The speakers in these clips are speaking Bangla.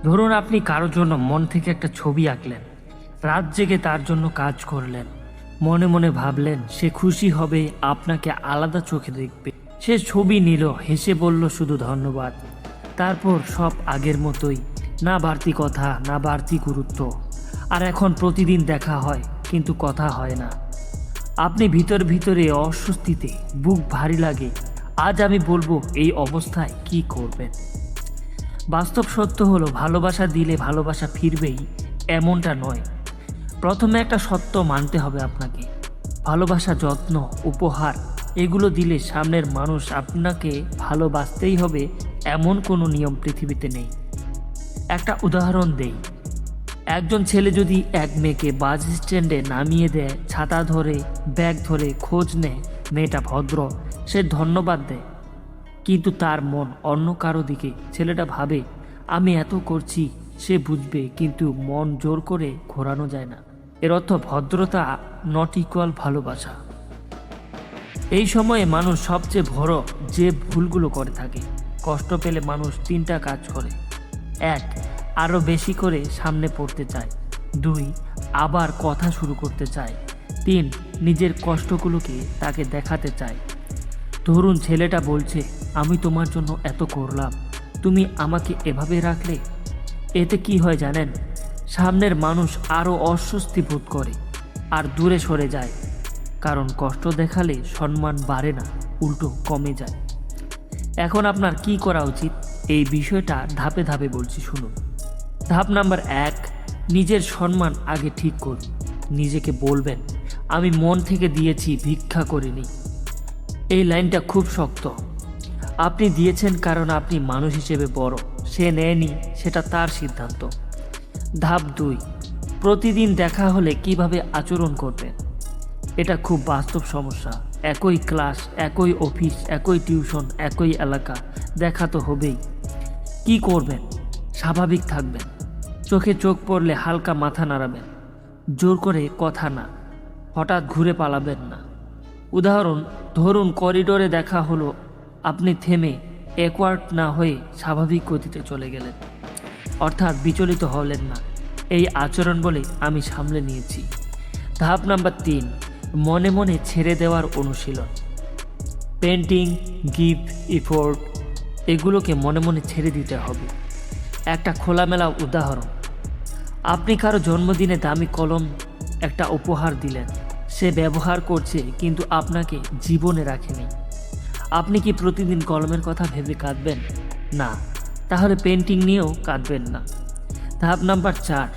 ধরুন আপনি কারোর জন্য মন থেকে একটা ছবি আঁকলেন, রাত জেগে তার জন্য কাজ করলেন, মনে মনে ভাবলেন সে খুশি হবে, আপনাকে আলাদা চোখে দেখবে। সে ছবি নিল, হেসে বলল শুধু ধন্যবাদ। তারপর সব আগের মতোই, না বাড়তি কথা, না বাড়তি গুরুত্ব। আর এখন প্রতিদিন দেখা হয় কিন্তু কথা হয় না। আপনি ভিতরে অস্বস্তিতে, বুক ভারী লাগে। আজ আমি বলবো এই অবস্থায় কি করবেন। বাস্তব সত্য হলো, ভালোবাসা দিলে ভালোবাসা ফিরবেই এমনটা নয়। প্রথমে একটা সত্য মানতে হবে আপনাকে। ভালোবাসা, যত্ন, উপহার এগুলো দিলে সামনের মানুষ আপনাকে ভালোবাসতেই হবে এমন কোনো নিয়ম পৃথিবীতে নেই। একটা উদাহরণ দেই। একজন ছেলে যদি এক মেয়েকে বাস স্ট্যান্ডে নামিয়ে দেয়, ছাতা ধরে, ব্যাগ ধরে খোঁজ নেয়, মেয়েটা ভদ্র, সে ধন্যবাদ দেয়, কিন্তু তার মন অন্য কারো দিকে। ছেলেটা ভাবে আমি এত করছি, সে বুঝবে, কিন্তু মন জোর করে ঘোরানো যায় না। এর অর্থ ভদ্রতা নট ইকুয়াল ভালোবাসা। এই সময়ে মানুষ সবচেয়ে বড় যে ভুলগুলো করে থাকে। কষ্ট পেলে মানুষ তিনটা কাজ করে: 1. আরও বেশি করে সামনে পড়তে চায়। 2. আবার কথা শুরু করতে চায়। 3. নিজের কষ্টগুলোকে তাকে দেখাতে চায়। ধরুন ছেলেটা বলছে আমি তোমার জন্য এত করলাম, তুমি আমাকে এভাবে রাখলে। এতে কি হয় জানেন? সামনের মানুষ আরও অস্বস্তি বোধ করে আর দূরে সরে যায়। কারণ কষ্ট দেখালে সম্মান বাড়ে না, উল্টো কমে যায়। এখন আপনার কি করা উচিত, এই বিষয়টা ধাপে ধাপে বলছি, শুনুন। ধাপ নাম্বার 1, নিজের সম্মান আগে ঠিক করুন। নিজেকে বলবেন আমি মন থেকে দিয়েছি, ভিক্ষা করিনি। এই লাইনটা খুব শক্ত। আপনি দিয়েছেন কারণ আপনি মানুষ হিসেবে বড়, সে নেয়নি, সেটা তার সিদ্ধান্ত। ধাপ 2, প্রতিদিন দেখা হলে কিভাবে আচরণ করবেন। এটা খুব বাস্তব সমস্যা। একই ক্লাস, একই অফিস, একই টিউশন, একই এলাকা, দেখা তো হবেই। কি করবেন? স্বাভাবিক থাকবেন। চোখে চোখ পড়লে হালকা মাথা নাড়াবেন, জোর করে কথা না, হঠাৎ ঘুরে পালাবেন না। উদাহরণ, ধরুন করিডোরে দেখা হলো, আপনি থেমে একওয়ার্ড না হয়ে স্বাভাবিক গতিতে চলে গেলেন, অর্থাৎ বিচলিত হলেন না। এই আচরণ বলে আমি সামলে নিয়েছি। ধাপ নাম্বার 3, মনে মনে ছেড়ে দেওয়ার অনুশীলন। পেন্টিং, গিফট, এফোর্ট এগুলোকে মনে মনে ছেড়ে দিতে হবে। একটা খোলামেলা উদাহরণ, আপনি কারো জন্মদিনে দামি কলম একটা উপহার দিলেন, সে ব্যবহার করছে কিন্তু আপনাকে জীবনে রাখেনি। আপনি কি প্রতিদিন কলমের কথা ভেবে কাঁদবেন? না, তাহলে পেন্টিং নিয়েও কাঁদবেন না। ধাপ নাম্বার 4,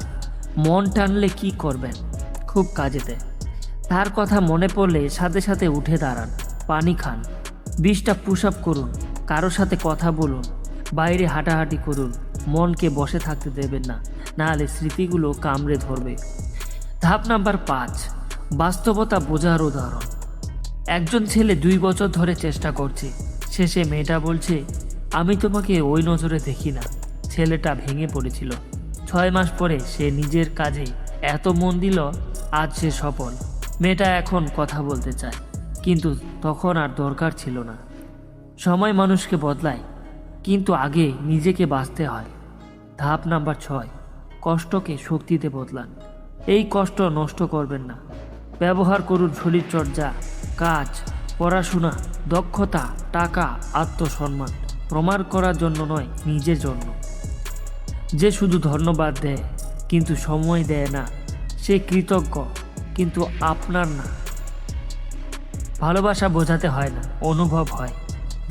মন টানলে কি করবেন? খুব কাজে দেয়। তার কথা মনে পড়লে সাথে সাথে উঠে দাঁড়ান, পানি খান, 20টা পুশ আপ করুন, কারোর সাথে কথা বলুন, বাইরে হাঁটাহাঁটি করুন। মনকে বসে থাকতে দেবেন না, নাহলে স্মৃতিগুলো কামড়ে ধরবে। ধাপ নাম্বার 5, বাস্তবতা বোঝার উদাহরণ। একজন ছেলে 2 বছর ধরে চেষ্টা করছে, শেষে মেয়েটা বলছে আমি তোমাকে ওই নজরে দেখি না। ছেলেটা ভেঙে পড়েছিল। 6 মাস পরে সে নিজের কাজে এত মন দিল, আজ সে সফল। মেয়েটা এখন কথা বলতে চায়, কিন্তু তখন আর দরকার ছিল না। সময় মানুষকে বদলায়, কিন্তু আগে নিজেকে বাঁচতে হয়। ধাপ নাম্বার 6, কষ্টকে শক্তিতে বদলান। এই কষ্ট নষ্ট করবেন না, ব্যবহার করুন শরীরচর্চা, কাজ, পড়াশোনা, দক্ষতা, টাকা, আত্মসম্মান। প্রমাণ করার জন্য নয়, নিজের জন্য। যে শুধু ধন্যবাদ দেয় কিন্তু সময় দেয় না, সে কৃতজ্ঞ কিন্তু আপনার না। ভালোবাসা বোঝাতে হয় না, অনুভব হয়।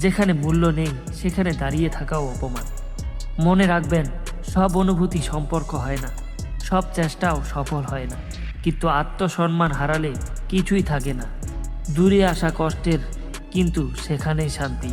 যেখানে মূল্য নেই সেখানে দাঁড়িয়ে থাকাও অপমান। মনে রাখবেন, সব অনুভূতি সম্পর্ক হয় না, সব চেষ্টাও সফল হয় না, কিন্তু আত্মসম্মান হারালে কিছুই থাকে না। দূরে আসা কষ্টের, কিন্তু সেখানেই শান্তি।